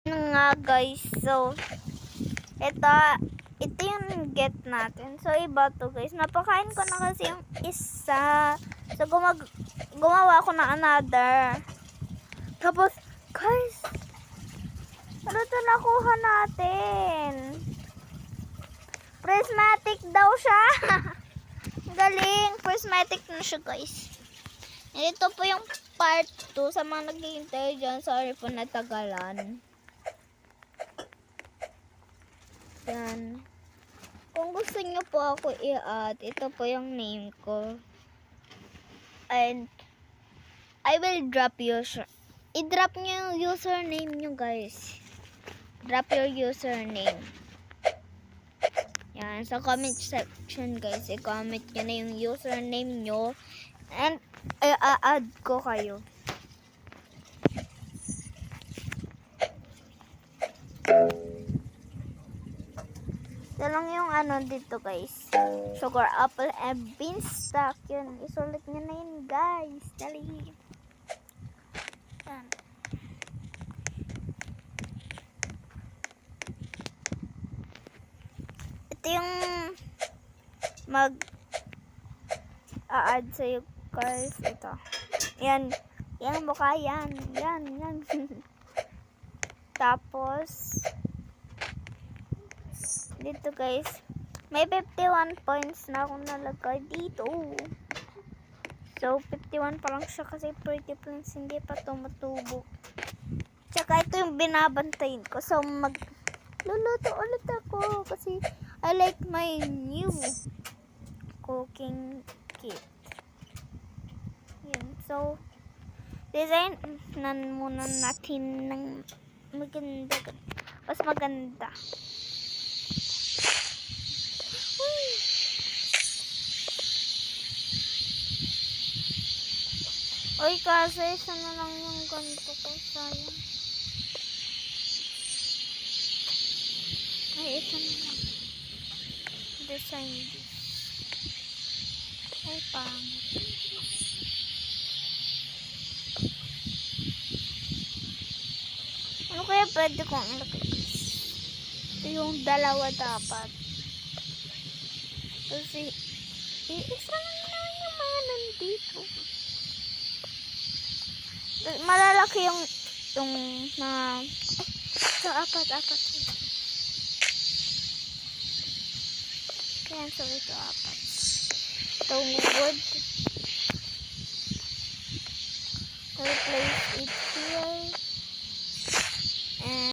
Nga guys, so ito yung get natin. So iba to guys, napakain ko na kasi yung isa, so gumawa ako ng another. Tapos guys, ano to nakuha natin? Prismatic daw siya. Galing, prismatic na siya guys. Ito po yung part 2 sa mga naghihintay dyan. Sorry po natagalan. Yan. Kung gusto nyo po ako i-add, ito po yung name ko. And I will drop i-drop nyo yung username nyo guys. Drop your username. Yan, sa comment section guys. I-comment nyo na yung username nyo. And i-add ko kayo. Ito lang yung ano dito guys. Sugar, apple, and beanstalk. Yun, isulit nyo na yun guys. Dali. Yan. Ito yung mag-a-add sa'yo guys. Ito. Yan. Yan mukha yan. Yan. Yan. Tapos dito guys, may 51 points na akong nalagay dito. So 51 pa lang siya kasi pretty points hindi pa tumutubo. Tsaka ito yung binabantayin ko. So magluluto ulit ako kasi I like my new cooking kit. Yan. So design nan muna natin ng maganda, mas maganda. Oy, kasi isa na lang yung ganito ko, sayang. Ay, ito na lang. Design this. Ay, pangit. Ano kaya pwede kong ilagay? Ito yung dalawa dapat. Kasi, isa lang yung mga nandito. Malalaki yung mga so apat kaya so ito apat itong wood replace it